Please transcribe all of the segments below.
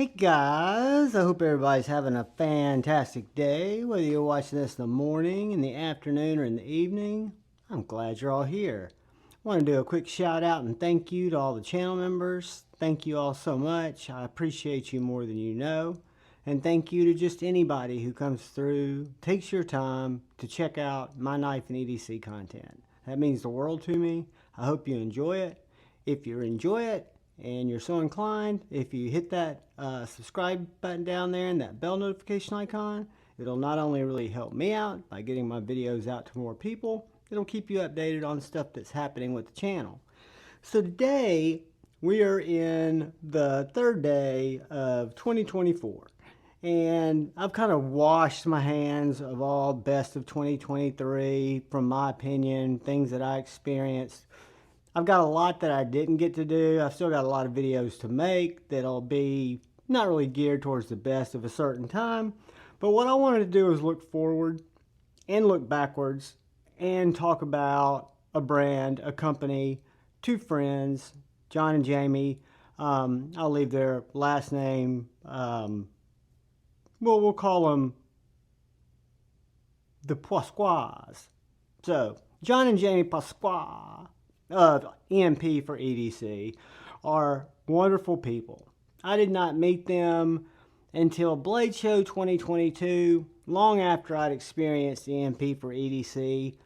Hey guys, I hope everybody's having a fantastic day, whether you're watching this in the morning, in the afternoon, or in the evening. I'm glad you're all here. I want to do a quick shout out and thank you to all the channel members. Thank you all so much. I appreciate you more than you know. And thank you to just anybody who comes through, takes your time to check out my knife and EDC content. That means the world to me. I hope you enjoy it. If you enjoy it, and you're so inclined, if you hit that subscribe button down there and that bell notification icon, it'll not only really help me out by getting my videos out to more people, it'll keep you updated on stuff that's happening with the channel. So today, we are in the third day of 2024. And I've kind of washed my hands of all best of 2023, from my opinion, things that I experienced. I've got a lot that I didn't get to do. I've still got a lot of videos to make that'll be not really geared towards the best of a certain time. But what I wanted to do is look forward and look backwards and talk about a brand, a company, two friends, John and Jamie. I'll leave their last name. We'll call them the Pasquas. So, John and Jamie Pasqua of EMP for EDC are wonderful people. I did not meet them until Blade Show 2022, long after I'd experienced EMP for EDC,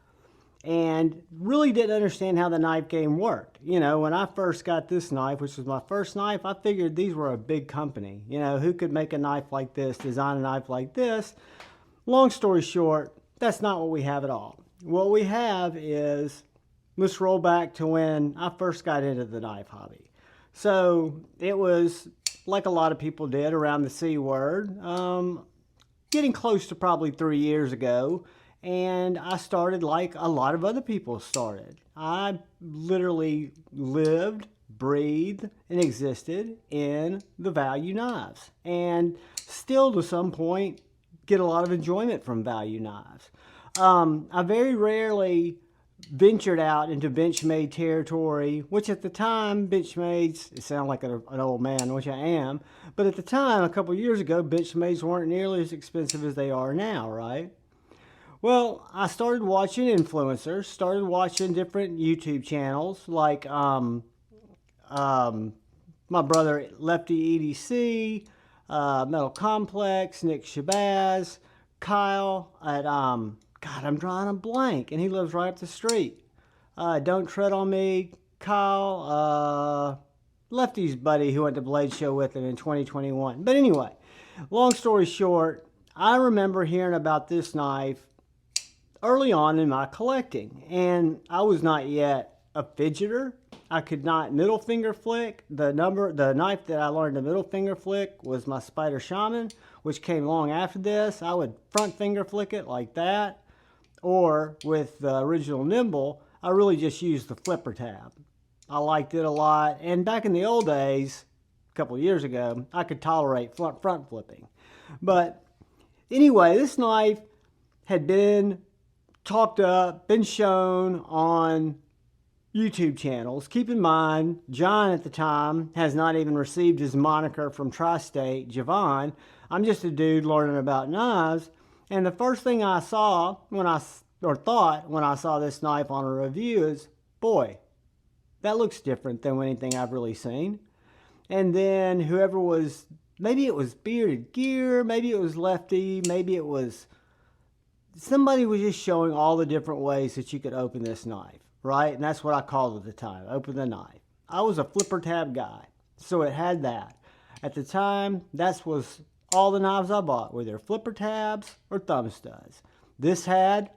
and really didn't understand how the knife game worked. You know, when I first got this knife, which was my first knife, I figured these were a big company. You know, who could make a knife like this, design a knife like this? Long story short, that's not what we have at all. What we have is, let's roll back to when I first got into the knife hobby. So it was like a lot of people did around the C word, getting close to probably 3 years ago. And I started like a lot of other people started. I literally lived, breathed, and existed in the value knives. And still to some point get a lot of enjoyment from value knives. I very rarely ventured out into Benchmade territory, which at the time, Benchmades, it sounds like an old man, which I am, but at the time, a couple years ago, Benchmades weren't nearly as expensive as they are now, right? Well, I started watching influencers, started watching different YouTube channels, like my brother Lefty EDC, Metal Complex, Nick Shabazz, Kyle at God, I'm drawing a blank, and he lives right up the street. Don't Tread on Me, Kyle, Lefty's buddy who went to Blade Show with him in 2021. But anyway, long story short, I remember hearing about this knife early on in my collecting, and I was not yet a fidgeter. I could not middle finger flick. The knife that I learned to middle finger flick was my Spider Shaman, which came long after this. I would front finger flick it like that. Or with the original Nymble, I really just used the flipper tab. I liked it a lot. And back in the old days, a couple of years ago, I could tolerate front flipping. But anyway, this knife had been talked up, been shown on YouTube channels. Keep in mind, John at the time has not even received his moniker from Tri-State, Javon. I'm just a dude learning about knives. And the first thing I saw when I saw this knife on a review is, boy, that looks different than anything I've really seen. And then whoever was, maybe it was Bearded Gear, maybe it was Lefty, maybe it was, somebody was just showing all the different ways that you could open this knife, right? And that's what I called it at the time, open the knife. I was a flipper tab guy, so it had that. At the time, that was all the knives I bought, were either flipper tabs or thumb studs. This had,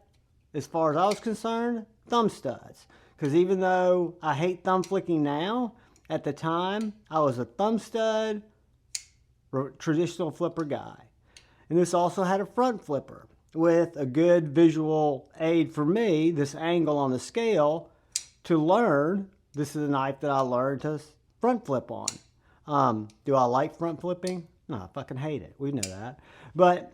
as far as I was concerned, thumb studs. Because even though I hate thumb flicking now, at the time, I was a thumb stud, traditional flipper guy. And this also had a front flipper with a good visual aid for me, this angle on the scale, to learn. This is a knife that I learned to front flip on. Do I like front flipping? No, I fucking hate it. We know that. But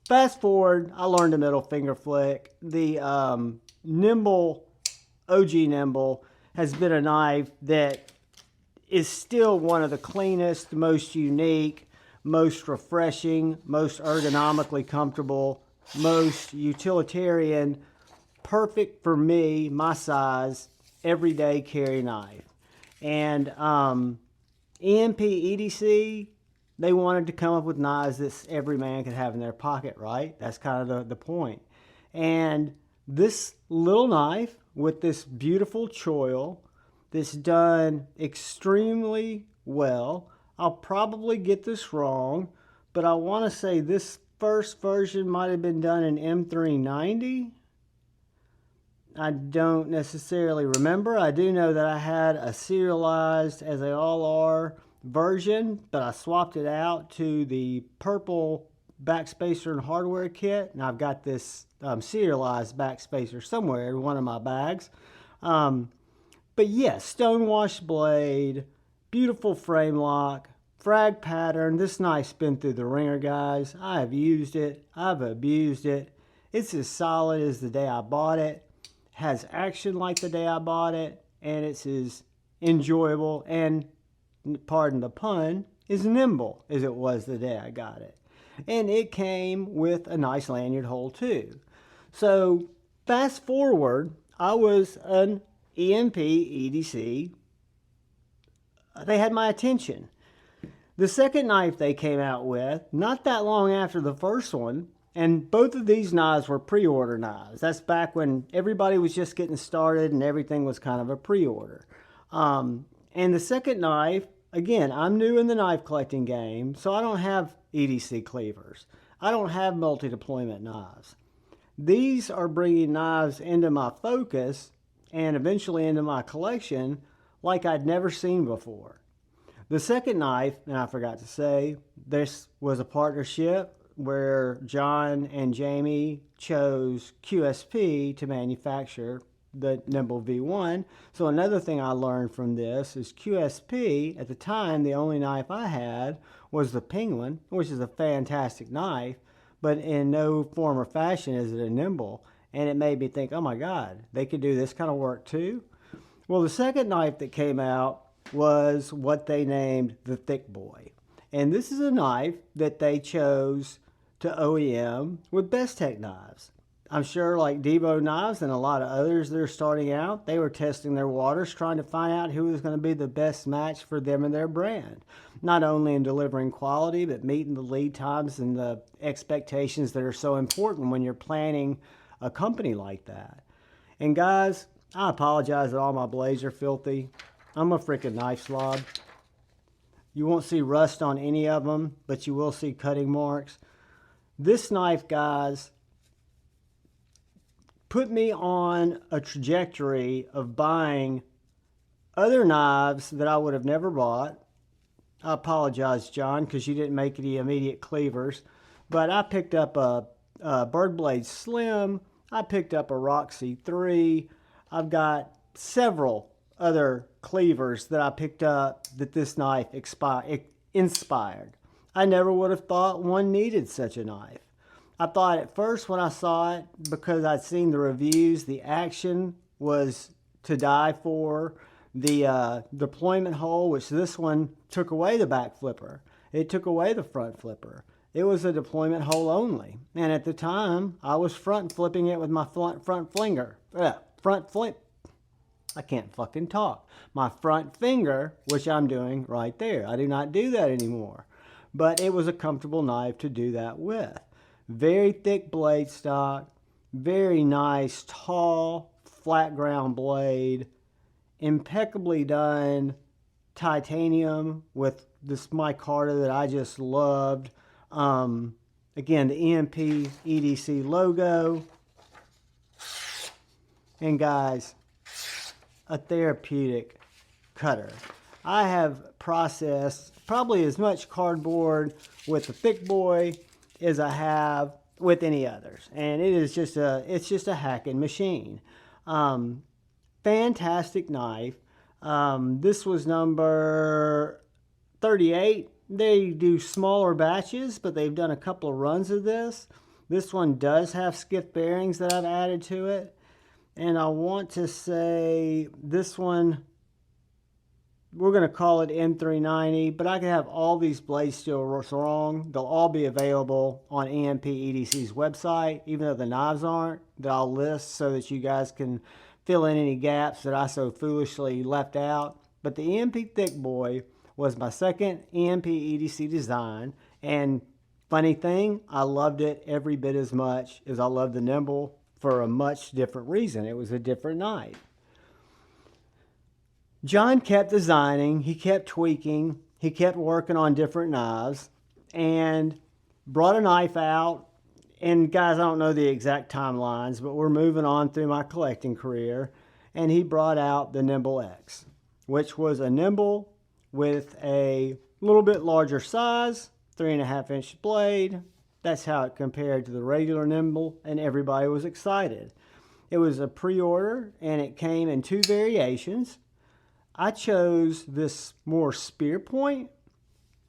fast forward, I learned a middle finger flick. The Nymble, OG Nymble, has been a knife that is still one of the cleanest, most unique, most refreshing, most ergonomically comfortable, most utilitarian, perfect for me, my size, everyday carry knife. And EMP EDC, they wanted to come up with knives that every man could have in their pocket, right? That's kind of the point. And this little knife with this beautiful choil that's done extremely well. I'll probably get this wrong, but I want to say this first version might have been done in M390. I don't necessarily remember. I do know that I had a serialized, as they all are, version, but I swapped it out to the purple backspacer and hardware kit, and I've got this serialized backspacer somewhere in one of my bags. But yes, stonewashed blade, beautiful frame lock, frag pattern. This knife's been through the ringer, guys. I have used it. I've abused it. It's as solid as the day I bought it. Has action like the day I bought it. And it's as enjoyable and, pardon the pun, as nimble as it was the day I got it. And it came with a nice lanyard hole too. So fast forward, I was an EMP EDC. They had my attention. The second knife they came out with, not that long after the first one, and both of these knives were pre-order knives. That's back when everybody was just getting started and everything was kind of a pre-order. And the second knife, again, I'm new in the knife collecting game, so I don't have EDC cleavers. I don't have multi-deployment knives. These are bringing knives into my focus and eventually into my collection like I'd never seen before. The second knife, and I forgot to say, this was a partnership where John and Jamie chose QSP to manufacture the Nymble V1. So another thing I learned from this is QSP, at the time, the only knife I had was the Penguin, which is a fantastic knife, but in no form or fashion is it a Nymble. And it made me think, oh my God, they could do this kind of work too? Well, the second knife that came out was what they named the Thick Boy. And this is a knife that they chose to OEM with Bestech knives. I'm sure like Devo Knives and a lot of others that are starting out, they were testing their waters, trying to find out who was going to be the best match for them and their brand. Not only in delivering quality, but meeting the lead times and the expectations that are so important when you're planning a company like that. And guys, I apologize that all my blades are filthy. I'm a freaking knife slob. You won't see rust on any of them, but you will see cutting marks. This knife, guys, put me on a trajectory of buying other knives that I would have never bought. I apologize, John, because you didn't make any immediate cleavers. But I picked up a Bird Blade Slim. I picked up a Roxy 3. I've got several other cleavers that I picked up that this knife inspired. I never would have thought one needed such a knife. I thought at first when I saw it, because I'd seen the reviews, the action was to die for. The deployment hole, which this one took away the back flipper. It took away the front flipper. It was a deployment hole only. And at the time, I was front flipping it with my front finger. I can't fucking talk. My front finger, which I'm doing right there. I do not do that anymore. But it was a comfortable knife to do that with. Very thick blade stock. Very nice, tall, flat ground blade. Impeccably done titanium with this micarta that I just loved. Again, the EMP EDC logo. And guys, a therapeutic cutter. I have processed probably as much cardboard with the Thick Boy as I have with any others. And it is just a hacking machine. Fantastic knife. This was number 38. They do smaller batches, but they've done a couple of runs of this. This one does have skiff bearings that I've added to it. And I want to say this one we're going to call it M390, but I can have all these blades still wrong. They'll all be available on EMP EDC's website, even though the knives aren't, that I'll list so that you guys can fill in any gaps that I so foolishly left out. But the EMP Thick Boy was my second EMP EDC design, and funny thing, I loved it every bit as much as I loved the Nymble for a much different reason. It was a different knife. John kept designing, he kept tweaking, he kept working on different knives, and brought a knife out. And guys, I don't know the exact timelines, but we're moving on through my collecting career, and he brought out the Nymble X, which was a Nymble with a little bit larger size, 3.5-inch blade. That's how it compared to the regular Nymble, and everybody was excited. It was a pre-order, and it came in 2 variations. I chose this more spear point,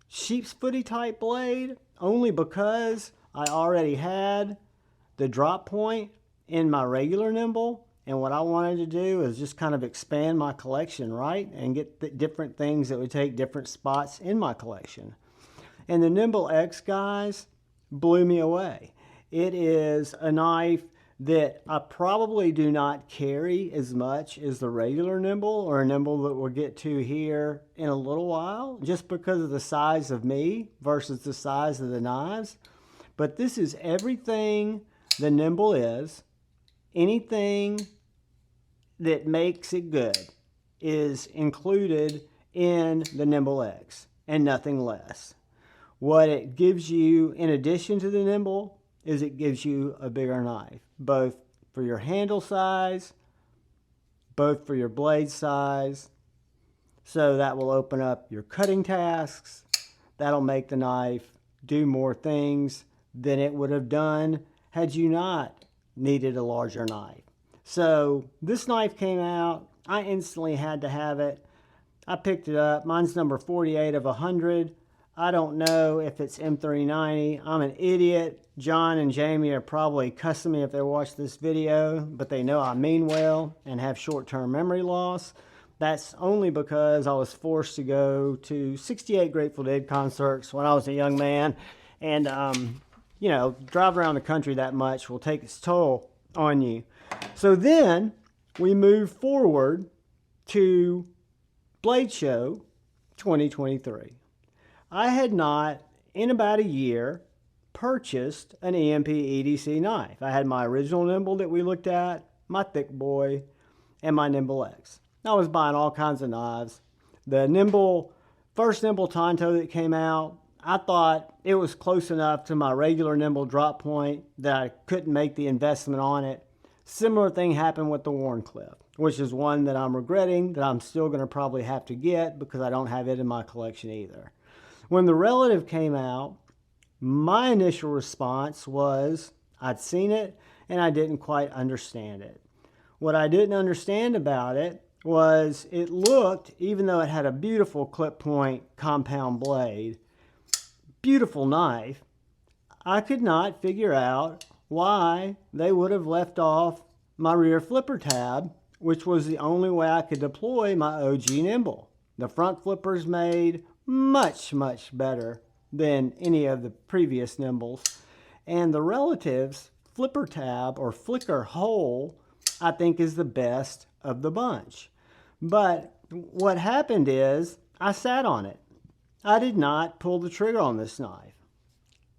sheep's footy type blade, only because I already had the drop point in my regular Nymble, and what I wanted to do is just kind of expand my collection, right? And get the different things that would take different spots in my collection. And the Nymble X, guys, blew me away. It is a knife that I probably do not carry as much as the regular Nymble, or a Nymble that we'll get to here in a little while, just because of the size of me versus the size of the knives. But this is everything the Nymble is. Anything that makes it good is included in the Nymble X, and nothing less. What it gives you in addition to the Nymble is it gives you a bigger knife, both for your handle size, both for your blade size. So that will open up your cutting tasks. That'll make the knife do more things than it would have done had you not needed a larger knife. So this knife came out. I instantly had to have it. I picked it up. Mine's number 48 of 100. I don't know if it's M390. I'm an idiot. John and Jamie are probably cussing me if they watch this video, but they know I mean well and have short-term memory loss. That's only because I was forced to go to 68 Grateful Dead concerts when I was a young man. And, you know, driving around the country that much will take its toll on you. So then we move forward to Blade Show 2023. I had not, in about a year, purchased an EMP EDC knife. I had my original Nymble that we looked at, my Thick Boy, and my Nymble X. I was buying all kinds of knives. The Nymble, first Nymble Tonto that came out, I thought it was close enough to my regular Nymble drop point that I couldn't make the investment on it. Similar thing happened with the Wharncliffe, which is one that I'm regretting that I'm still going to probably have to get because I don't have it in my collection either. When the Realative came out, my initial response was I'd seen it and I didn't quite understand it. What I didn't understand about it was it looked, even though it had a beautiful clip point compound blade, beautiful knife, I could not figure out why they would have left off my rear flipper tab, which was the only way I could deploy my OG Nymble. The front flippers made much, much better than any of the previous Nymbles. And the Realative's flipper tab or flicker hole, I think, is the best of the bunch. But what happened is I sat on it. I did not pull the trigger on this knife.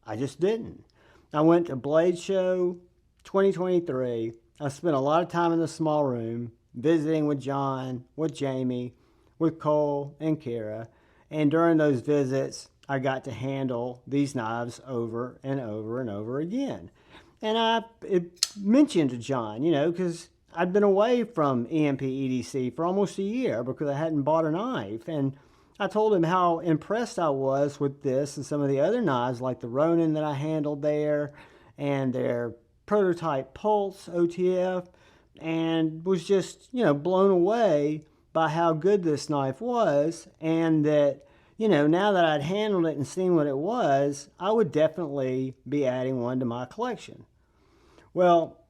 I just didn't. I went to Blade Show 2023. I spent a lot of time in the small room visiting with John, with Jamie, with Cole and Kara. And during those visits, I got to handle these knives over and over and over again. And I mentioned to John, you know, because I'd been away from EMP EDC for almost a year because I hadn't bought a knife. And I told him how impressed I was with this and some of the other knives like the Ronin that I handled there and their prototype Pulse OTF, and was just, you know, blown away by how good this knife was, and that, you know, now that I'd handled it and seen what it was, I would definitely be adding one to my collection. Well,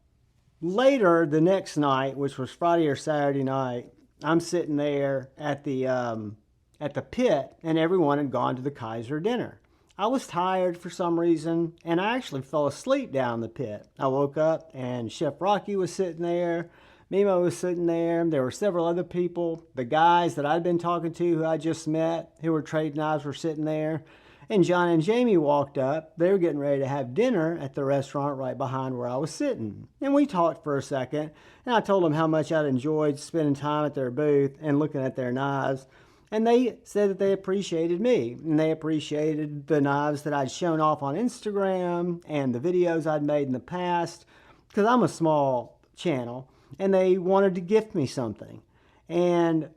later the next night, which was Friday or Saturday night, I'm sitting there at the at the pit, and everyone had gone to the Kaiser dinner. I was tired for some reason, and I actually fell asleep down the pit. I woke up, and Chef Rocky was sitting there. Mimo was sitting there. There were several other people. The guys that I'd been talking to, who I just met, who were trading knives, were sitting there. And John and Jamie walked up. They were getting ready to have dinner at the restaurant right behind where I was sitting. And we talked for a second, and I told them how much I'd enjoyed spending time at their booth and looking at their knives. And they said that they appreciated me, and they appreciated the knives that I'd shown off on Instagram and the videos I'd made in the past, because I'm a small channel, and they wanted to gift me something. And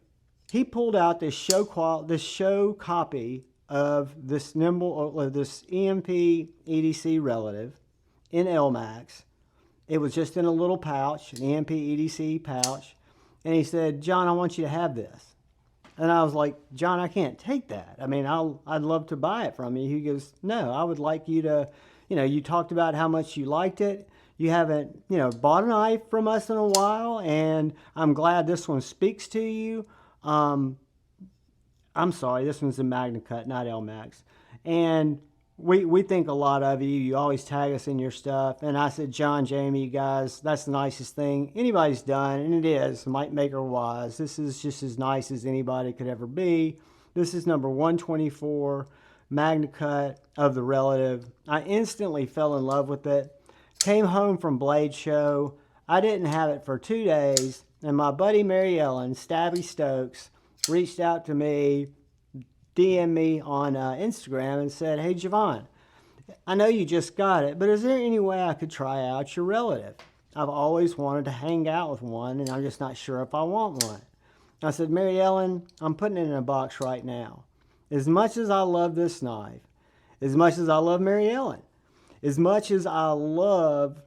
he pulled out this show copy of this this EMP EDC Realative in LMAX. It was just in a little pouch, an EMP EDC pouch. And he said, "John, I want you to have this." And I was like, "John, I can't take that. I mean, I'd love to buy it from you." He goes, "No, I would like you to, you talked about how much you liked it. You haven't, bought a knife from us in a while, and I'm glad this one speaks to you. I'm sorry, this one's a Magna Cut, not LMAX. And we think a lot of you. You always tag us in your stuff." And I said, "John, Jamie, you guys, that's the nicest thing anybody's done." And it is, might make her wise. This is just as nice as anybody could ever be. This is number 124, Magna Cut of the Realative. I instantly fell in love with it. Came home from Blade Show. I didn't have it for 2 days. And my buddy Mary Ellen, Stabby Stokes, reached out to me, DM'd me on Instagram and said, "Hey, Javon, I know you just got it, but is there any way I could try out your Realative? I've always wanted to hang out with one, and I'm just not sure if I want one." I said, "Mary Ellen, I'm putting it in a box right now. As much as I love this knife, as much as I love Mary Ellen, as much as I love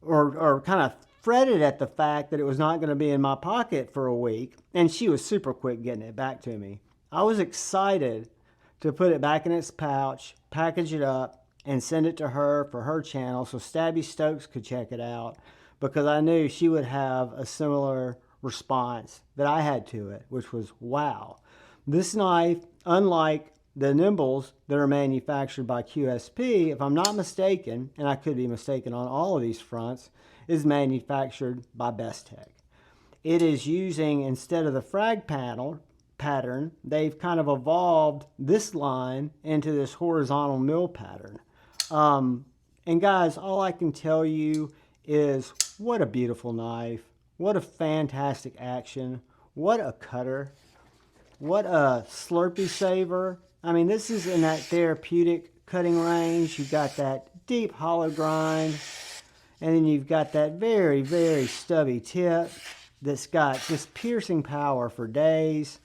or kind of fretted at the fact that it was not going to be in my pocket for a week," and she was super quick getting it back to me, I was excited to put it back in its pouch, package it up, and send it to her for her channel so Stabby Stokes could check it out, because I knew she would have a similar response that I had to it, which was, wow. This knife, unlike the Nymbles that are manufactured by QSP, if I'm not mistaken, and I could be mistaken on all of these fronts, is manufactured by Bestech. It is using, instead of the frag pattern, they've kind of evolved this line into this horizontal mill pattern. And guys, all I can tell you is what a beautiful knife. What a fantastic action. What a cutter. What a Slurpee saver. I mean, this is in that therapeutic cutting range. You've got that deep hollow grind. And then you've got that very, very stubby tip that's got just piercing power for days.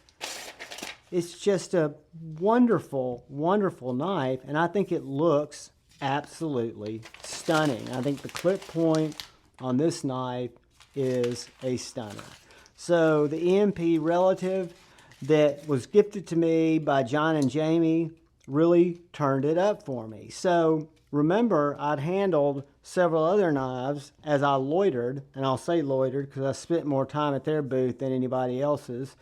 It's just a wonderful, wonderful knife. And I think it looks absolutely stunning. I think the clip point on this knife is a stunner. So the EMP Realative that was gifted to me by John and Jamie really turned it up for me. So remember, I'd handled several other knives as I loitered, and I'll say loitered because I spent more time at their booth than anybody else's.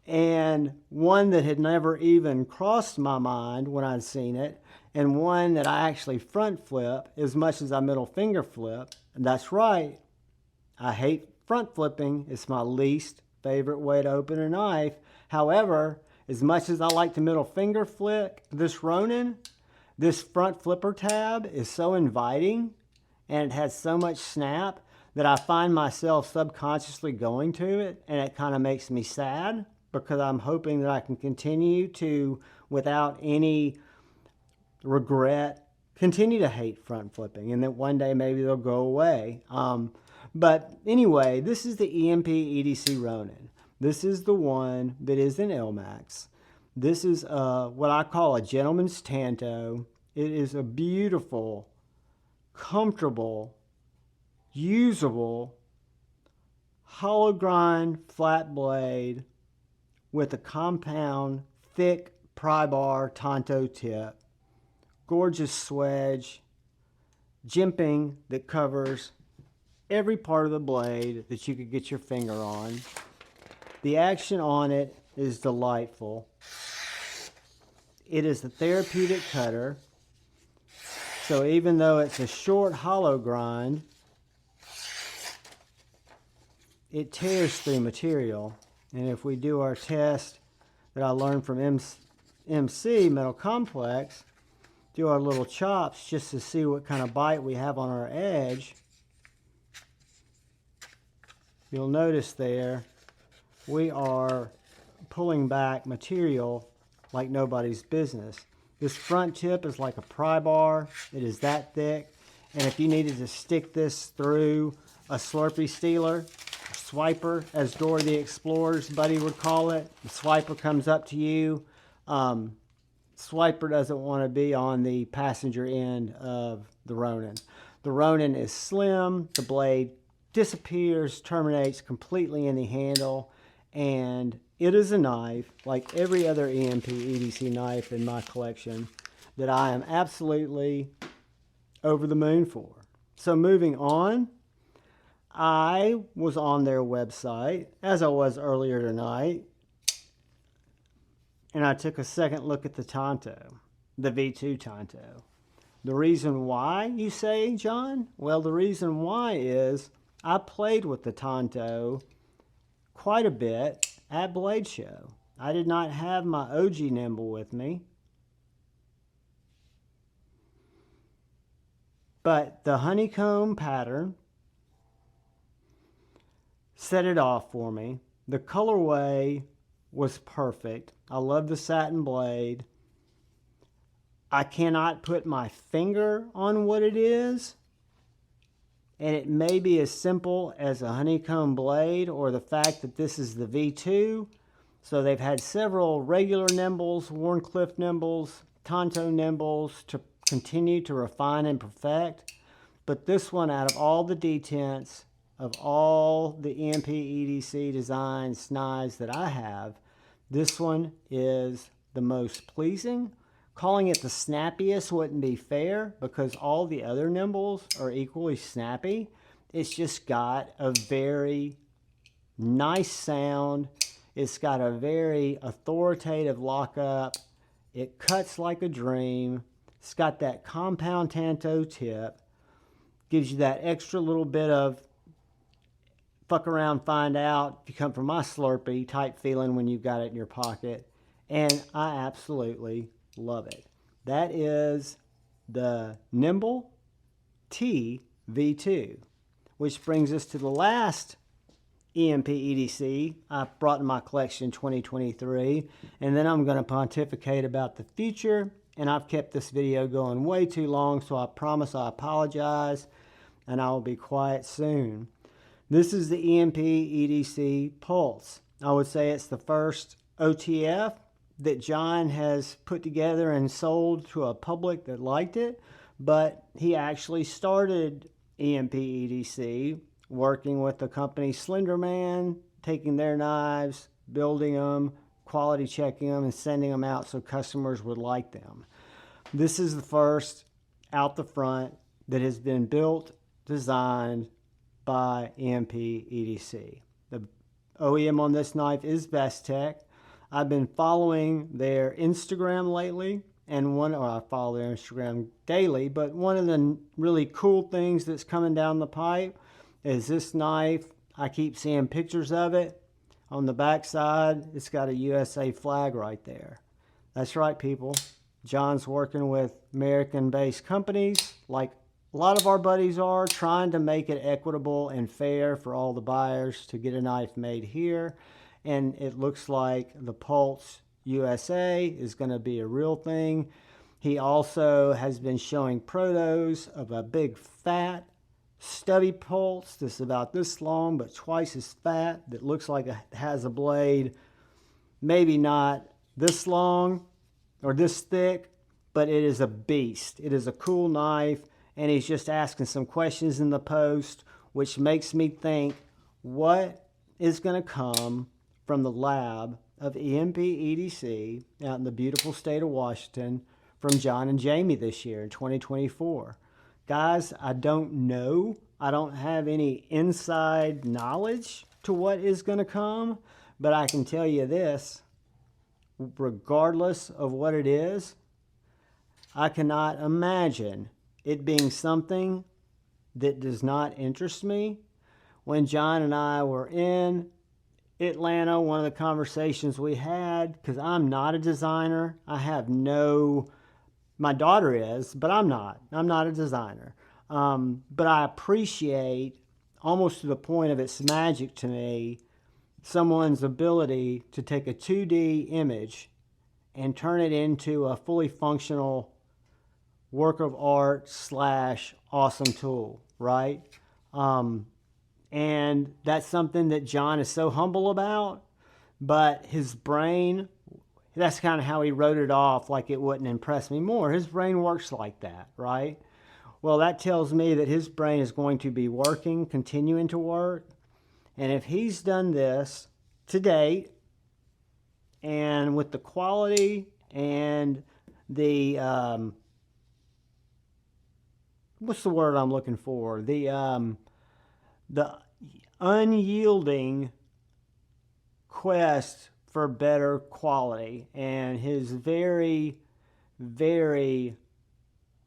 And one that had never even crossed my mind when I'd seen it, and one that I actually front flip as much as I middle finger flip. And that's right, I hate front flipping. It's my least favorite way to open a knife. However, as much as I like to middle finger flick this Ronin, this front flipper tab is so inviting and it has so much snap that I find myself subconsciously going to it, and it kind of makes me sad because I'm hoping that I can continue to, without any regret, continue to hate front flipping, and that one day maybe they'll go away. But anyway, this is the EMP EDC Ronin. This is the one that is in LMAX. This is what I call a gentleman's tanto. It is a beautiful, comfortable, usable, hollow grind flat blade with a compound, thick pry bar tanto tip. Gorgeous swedge, jimping that covers every part of the blade that you could get your finger on. The action on it is delightful. It is a therapeutic cutter. So even though it's a short hollow grind, it tears through material. And if we do our test that I learned from MC Metal Complex, do our little chops just to see what kind of bite we have on our edge, you'll notice there we are pulling back material like nobody's business. This front tip is like a pry bar. It is that thick. And if you needed to stick this through a Slurpee stealer, swiper, as Dora the Explorer's buddy would call it, the swiper comes up to you. Swiper doesn't want to be on the passenger end of the Ronin. The Ronin is slim. The blade disappears, terminates completely in the handle, and it is a knife, like every other EMP EDC knife in my collection, that I am absolutely over the moon for. So moving on, I was on their website, as I was earlier tonight, and I took a second look at the Tonto, the V2 Tonto. The reason why, you say, John? Well, the reason why is I played with the Tonto quite a bit at Blade Show. I did not have my OG Nymble with me, but the honeycomb pattern set it off for me. The colorway was perfect. I love the satin blade. I cannot put my finger on what it is, and it may be as simple as a honeycomb blade or the fact that this is the V2. So they've had several regular Nymbles, Wharncliffe Nymbles, Tonto Nymbles to continue to refine and perfect. But this one, out of all the detents, of all the EMP EDC designs knives that I have, this one is the most pleasing. Calling it the snappiest wouldn't be fair because all the other Nymbles are equally snappy. It's just got a very nice sound. It's got a very authoritative lockup. It cuts like a dream. It's got that compound Tanto tip. Gives you that extra little bit of fuck around, find out if you come from my Slurpee type feeling when you've got it in your pocket. And I absolutely love it. That is the Nymble T V2, which brings us to the last EMP EDC I brought in my collection 2023, and then I'm going to pontificate about the future, and I've kept this video going way too long, so I promise I apologize, and I will be quiet soon. This is the EMP EDC Pulse. I would say it's the first OTF that John has put together and sold to a public that liked it, but he actually started EMP EDC working with the company Slenderman, taking their knives, building them, quality checking them, and sending them out so customers would like them. This is the first out the front that has been built, designed by EMP EDC. The OEM on this knife is Bestech. I've been following their Instagram lately, and I follow their Instagram daily, but one of the really cool things that's coming down the pipe is this knife. I keep seeing pictures of it. On the back side, it's got a USA flag right there. That's right, people. John's working with American-based companies like a lot of our buddies are, trying to make it equitable and fair for all the buyers to get a knife made here. And it looks like the Pulse USA is going to be a real thing. He also has been showing protos of a big fat stubby Pulse that's about this long but twice as fat, that looks like it has a blade maybe not this long or this thick, but it is a beast. It is a cool knife, and he's just asking some questions in the post, which makes me think, what is going to come from the lab of EMP EDC out in the beautiful state of Washington from John and Jamie this year in 2024? Guys, I don't know. I don't have any inside knowledge to what is going to come, but I can tell you this. regardless of what it is. I cannot imagine it being something that does not interest me. When John and I were in Atlanta, one of the conversations we had, because I'm not a designer, I have no, my daughter is, but I'm not a designer. But I appreciate, almost to the point of its magic to me, someone's ability to take a 2D image and turn it into a fully functional work of art / awesome tool, right? And that's something that John is so humble about, but his brain, that's kind of how he wrote it off, like it wouldn't impress me more. His brain works like that, right? Well, that tells me that his brain is going to be working, continuing to work. And if he's done this to date, and with the quality and the, what's the word I'm looking for? The unyielding quest for better quality, and his very, very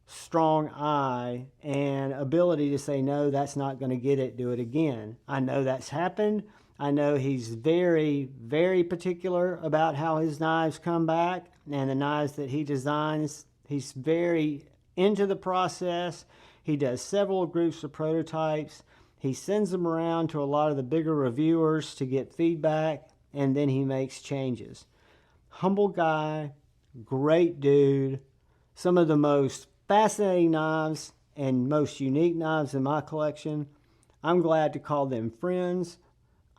strong eye and ability to say, no, that's not going to get it, do it again. I know that's happened. I know he's very, very particular about how his knives come back, and the knives that he designs, he's very into the process. He does several groups of prototypes. He sends them around to a lot of the bigger reviewers to get feedback, and then he makes changes. Humble guy, great dude, some of the most fascinating knives and most unique knives in my collection. I'm glad to call them friends.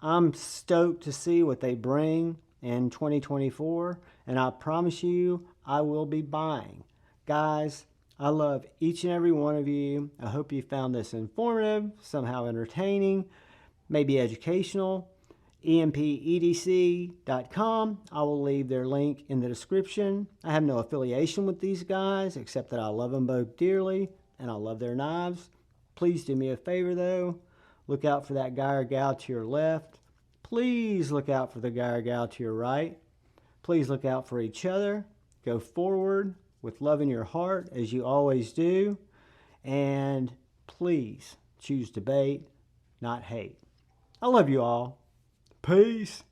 I'm stoked to see what they bring in 2024, and I promise you I will be buying. Guys, I love each and every one of you. I hope you found this informative, somehow entertaining, maybe educational. EMPEDC.com. I will leave their link in the description. I have no affiliation with these guys, except that I love them both dearly, and I love their knives. Please do me a favor, though. Look out for that guy or gal to your left. Please look out for the guy or gal to your right. Please look out for each other. Go forward with love in your heart, as you always do. And please choose debate, not hate. I love you all. Peace.